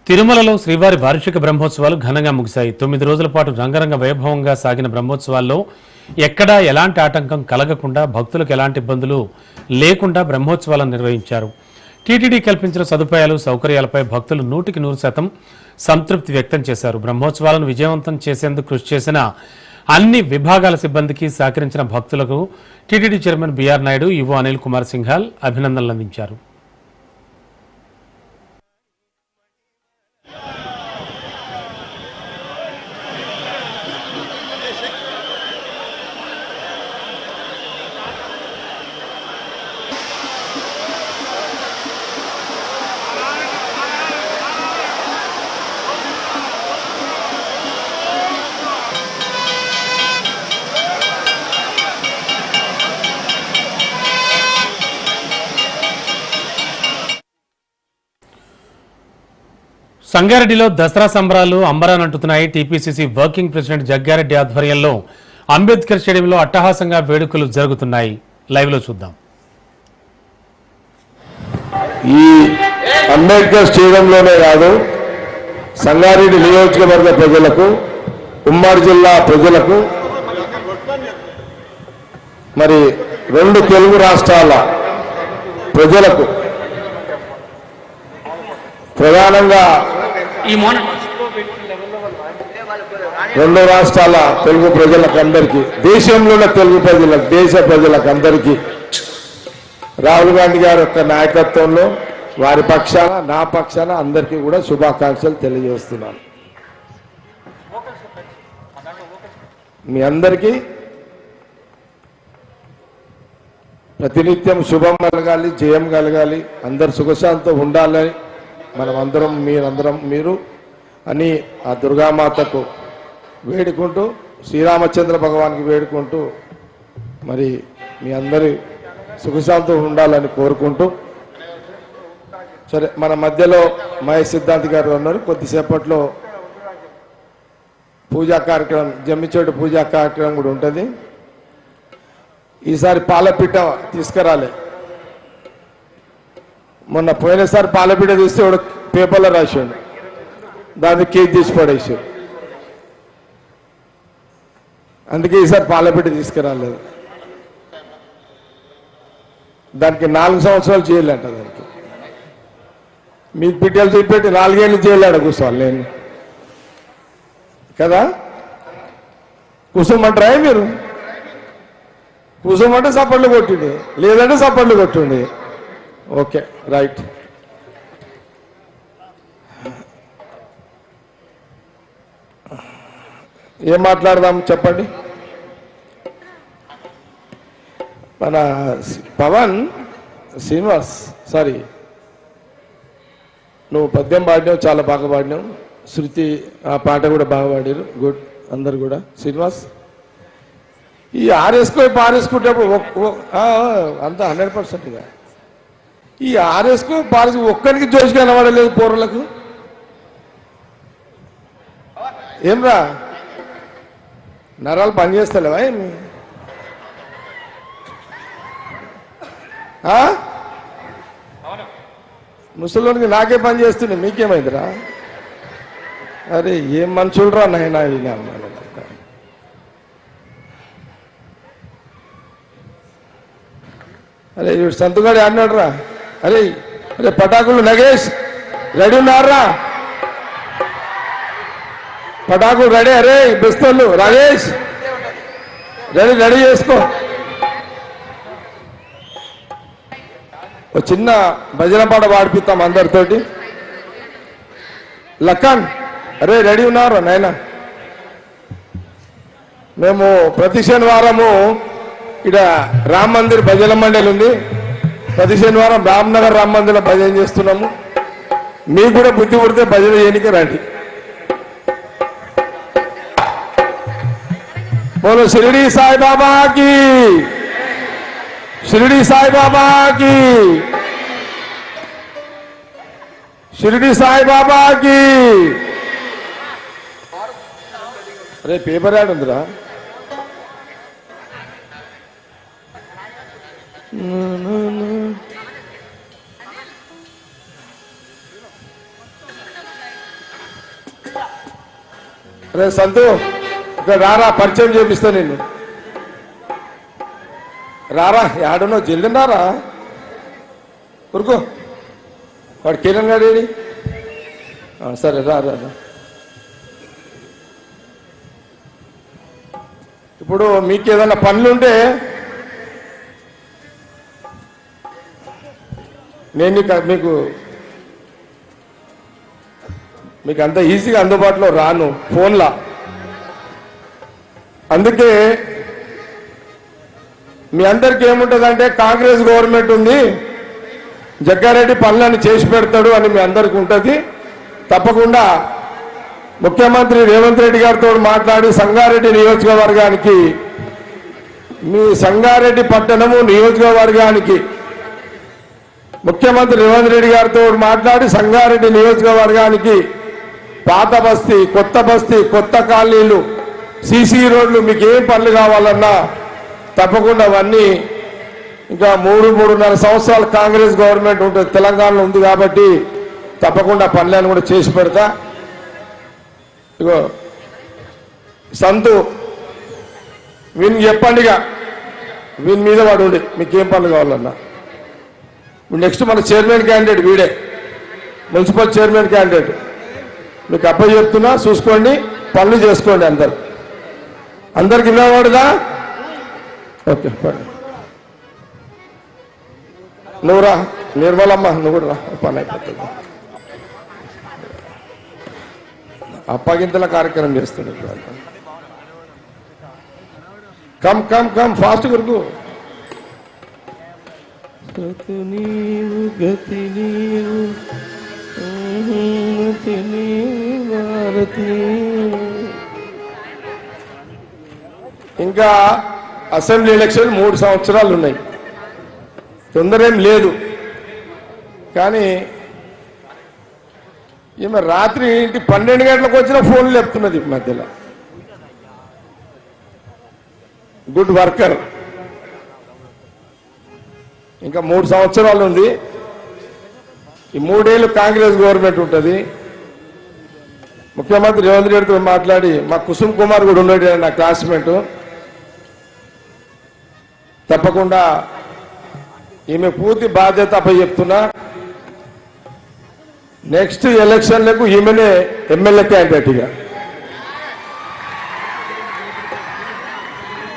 తిరుమలలో శ్రీవారి వార్షిక బ్రహ్మోత్సవాలు ఘనంగా ముగిశాయి. 9 రోజుల పాటు రంగరంగ వైభవంగా సాగిన బ్రహ్మోత్సవాల్లో ఎక్కడా ఎలాంటి ఆటంకం కలగకుండా భక్తులకు ఎలాంటి ఇబ్బందులు లేకుండా బ్రహ్మోత్సవాలను నిర్వహించారు. టీటీడీ కల్పించిన సదుపాయాలు సౌకర్యాలపై భక్తులు 100% సంతృప్తి వ్యక్తం చేశారు. బ్రహ్మోత్సవాలను విజయవంతం చేసేందుకు కృషి చేసిన అన్ని విభాగాల సిబ్బందికి సహకరించిన భక్తులకు టీటీడీ చైర్మన్ బిఆర్ నాయుడు, ఈవో అనిల్ కుమార్ సింఘాల్ అభినందనలు అందించారు. సంగారెడ్డిలో దసరా సంబరాలు అంబరానంటున్నాయి. టీపీసీసీ వర్కింగ్ ప్రెసిడెంట్ జగ్గారెడ్డి ఆధ్వర్యంలో అంబేద్కర్ స్టేడియంలో అట్టహాసంగా వేడుకలు జరుగుతున్నాయి. లైవ్ లో చూద్దాం. ఈ అంబేద్కర్ స్టేడియంలోనే కాదు, సంగారెడ్డి నియోజకవర్గ ప్రజలకు, ఉమ్మడి జిల్లా ప్రజలకు, మరి 2 తెలుగు రాష్ట్రాల ప్రజలకు, ప్రధానంగా 2 రాష్ట్రాల తెలుగు ప్రజలకు అందరికీ, దేశంలో ఉన్న తెలుగు ప్రజలకు, దేశ ప్రజలకు అందరికీ రాహుల్ గాంధీ గారి యొక్క నాయకత్వంలో వారి పక్షాన, నా పక్షాన అందరికీ కూడా శుభాకాంక్షలు తెలియజేస్తున్నాను. మీ అందరికీ ప్రతినిత్యం శుభం కలగాలి, జయం కలగాలి, అందరు సుఖశాంతితో ఉండాలని మనమందరం, మీరు అని ఆ దుర్గామాతకు వేడుకుంటూ, శ్రీరామచంద్ర భగవానికి వేడుకుంటూ, మరి మీ అందరి సుఖశాంతితో ఉండాలని కోరుకుంటూ, సరే మన మధ్యలో మహేష్ సిద్ధాంతి గారు ఉన్నారు. కొద్దిసేపట్లో పూజా కార్యక్రమం, జమ్మిచేడు పూజా కార్యక్రమం కూడా ఉంటుంది. ఈసారి పాలపిట్ట తీసుకురాలే. మొన్న పోయినసారి పాలపిట్ట తీస్తే వాడు పేపర్లో రాసాడు, దాన్ని కేక్ తీసి పడేసాడు. అందుకే ఈసారి పాలపిట్ట తీసుకురాలేదు. దానికి 4 సంవత్సరాలు చేయాలంట. దానికి మీకు పిట్టలు చూపెట్టి 4 ఏళ్ళు చేయలేడు కూర్చోవాలి నేను కదా. కూర్చోమంటారా మీరు? కూర్చోమంటే సపోర్ట్లు కొట్టిండి, లేదంటే సపోర్ట్లు కొట్టిండి. Okay, right. ఏం మాట్లాడదాం చెప్పండి. మన పవన్ శ్రీనివాస్, సారీ, నువ్వు పద్యం పాడినావు, చాలా బాగా పాడినావు. శృతి ఆ పాట కూడా బాగా పాడారు. గుడ్, అందరు కూడా. శ్రీనివాస్, ఈ పారేసుకుంటేప్పుడు అంతా 100%గా ఈ పారేసి ఒక్కరికి జోషి కనబడలేదు పూర్వలకు. ఏమ్రా, నరాలు పనిచేస్తలేవా ఏమి? ముసలోనికి నాకే పని చేస్తుండే, మీకేమైందిరా? అరే ఏం మనుషులరా నాయనా వినా. అరే వీడు సంతుగాడి అన్నాడు రా. అరే అరే పటాకులు నగేష్ రెడీ ఉన్నారా? పటాకులు రెడీ. అరే బెస్తోళ్ళు రాజేష్ రెడీ చేసుకో. ఒక చిన్న భజన పాట పాడిపిస్తాం అందరితోటి. లక్కన్, అరే రెడీ ఉన్నారు నాయన? మేము ప్రతి శనివారము ఇక్కడ రామ్ మందిర్ భజన మండలి ఉంది. ప్రతి శనివారం రామ్నగర్ రామ్ మందిర్లో భజన చేస్తున్నాము. మీకు కూడా బుద్ధి పుడితే భజన చేయడానికి రండి. बोलो शिरडी साई बाबा की, शिरडी साई बाबा की, शिरडी साई बाबा की. अरे पेपर याड ఉందిరా. రే సంతు ఇక్కడ రారా, పరిచయం చేపిస్తా నిన్ను. రారా, ఆడనో జల్దినారా, ఉరుకో. వాడు కిరణ్ గాడేడి? సరే రా రా రా. ఇప్పుడు మీకు ఏదైనా పనులుంటే నేను మీకు అంత ఈజీగా అందుబాటులో రాను ఫోన్లా. అందుకే మీ అందరికీ ఏముంటుందంటే కాంగ్రెస్ గవర్నమెంట్ ఉంది, జగ్గారెడ్డి పనులను చేసి పెడతాడు అని మీ అందరికీ ఉంటుంది. తప్పకుండా ముఖ్యమంత్రి రేవంత్ రెడ్డి గారితో మాట్లాడి సంగారెడ్డి నియోజకవర్గానికి, మీ సంగారెడ్డి పట్టణము నియోజకవర్గానికి ముఖ్యమంత్రి రేవంత్ రెడ్డి గారితో మాట్లాడి సంగారెడ్డి నియోజకవర్గానికి పాత బస్తీ, కొత్త కాలనీలు, సీసీ రోడ్లు, మీకు ఏం పనులు కావాలన్నా తప్పకుండా అవన్నీ ఇంకా 3-3.5 సంవత్సరాలు కాంగ్రెస్ గవర్నమెంట్ ఉంటుంది, తెలంగాణలో ఉంది కాబట్టి తప్పకుండా పనులను కూడా చేసి పెడతా. ఇగో సంతు వీని చెప్పండిగా, వీని మీద వాడు ఉండి మీకేం పనులు కావాలన్నా. నెక్స్ట్ మన చైర్మన్ క్యాండిడేట్ వీడే, మున్సిపల్ చైర్మన్ క్యాండిడేట్. మీకు అబ్బాయి చెప్తున్నా, చూసుకోండి, పనులు చేసుకోండి. అందరికి వినవాడుదా? ఓకే, నువ్వు రా నిర్మలమ్మ, నువ్వు కూడా రా, పని అయిపోతుంది. అప్పగింతల కార్యక్రమం చేస్తున్నాడు. కమ్ కమ్ కమ్ ఫాస్ట్ కొరకు. ఇంకా అసెంబ్లీ ఎలక్షన్ 3 సంవత్సరాలు ఉన్నాయి, తొందర ఏం లేదు. కానీ ఈమె రాత్రి 12 గంటలకు వచ్చిన ఫోన్లు చెప్తున్నది మధ్యలో. Good worker. ఇంకా 3 సంవత్సరాలు ఉంది. ఈ 3 ఏళ్ళు కాంగ్రెస్ గవర్నమెంట్ ఉంటుంది. ముఖ్యమంత్రి రేవంత్ రెడ్డితో మాట్లాడి, మా కుసుమ్ కుమార్ కూడా ఉన్నాడు, నా క్లాస్మేట్, తప్పకుండా ఈమె పూర్తి బాధ్యత అప్ప చెప్తున్నా. నెక్స్ట్ ఎలక్షన్లకు ఈమెనే ఎమ్మెల్యే క్యాండిడేట్గా.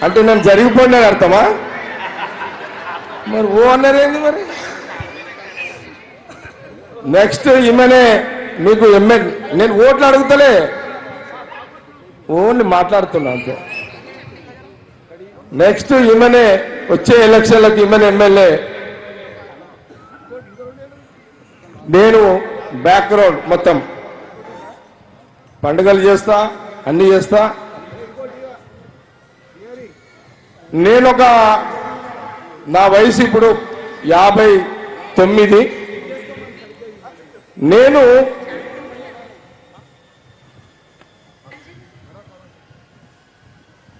అంటే నేను జరిగిపోయినా అర్థమా? మరి ఓ అన్నారు ఏంది మరి? నెక్స్ట్ ఈమెనే మీకు ఎమ్మెల్యే. నేను ఓట్లు అడుగుతలే, ఓన్లీ మాట్లాడుతున్నా అంతే. నెక్స్ట్ ఈమెనే వచ్చే ఎలక్షన్లకు ఈమెనే ఎమ్మెల్యే. నేను బ్యాక్గ్రౌండ్ మొత్తం పండుగలు చేస్తా, అన్ని చేస్తా. నా వయసు ఇప్పుడు 59. నేను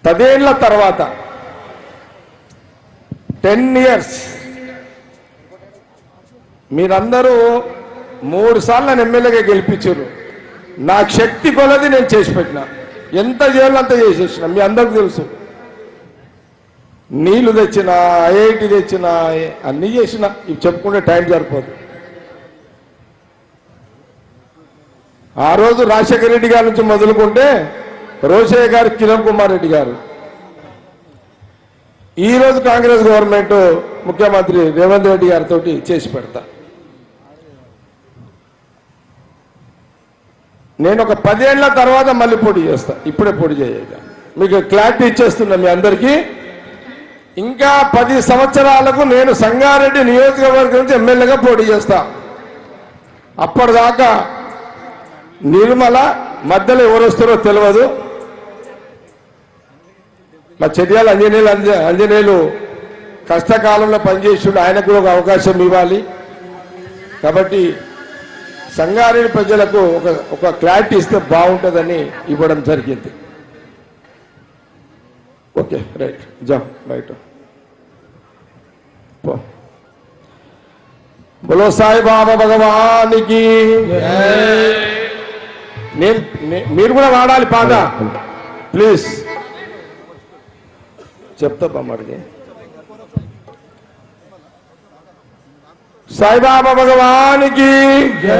పదేళ్ల తర్వాత 10 years మీరందరూ 3 సార్లు నన్ను ఎమ్మెల్యేగా గెలిపించారు. నా శక్తి కొలది నేను చేసి పెట్టిన, ఎంత చేయాలో అంత చేసేసిన. మీ అందరికి తెలుసు, నీళ్లు తెచ్చిన, ఐఐటి తెచ్చిన, అన్నీ చేసిన. ఇవి చెప్పుకుంటే టైం సరిపోదు. ఆ రోజు రాజశేఖర రెడ్డి గారి నుంచి మొదలుకుంటే రోషయ్య గారు, కిరణ్ కుమార్ రెడ్డి గారు, ఈరోజు కాంగ్రెస్ గవర్నమెంట్ ముఖ్యమంత్రి రేవంత్ రెడ్డి గారితో చేసి పెడతా. నేను ఒక 10 ఏళ్ల తర్వాత మళ్ళీ పోటీ చేస్తా, ఇప్పుడే పోటీ చేయగా. మీకు క్లారిటీ ఇచ్చేస్తున్నా మీ అందరికీ. ఇంకా 10 సంవత్సరాలకు నేను సంగారెడ్డి నియోజకవర్గం నుంచి ఎమ్మెల్యేగా పోటీ చేస్తా. అప్పటిదాకా నిర్మల మధ్యలో ఎవరు వస్తారో తెలియదు. మా చెర్యాల అంజనేయులు కష్టకాలంలో పనిచేసి ఆయనకు ఒక అవకాశం ఇవ్వాలి. కాబట్టి సంగారెడ్డి ప్రజలకు ఒక క్లారిటీ ఇస్తే బాగుంటుందని ఇవ్వడం జరిగింది. ఓకే, రైట్, జా రైట్. బోలో సాయి బాబా భగవానికి, మీరు కూడా వాడాలి పాట ప్లీజ్. చెప్తా బామ్మడికి. సాయిబాబా భగవానికి జై.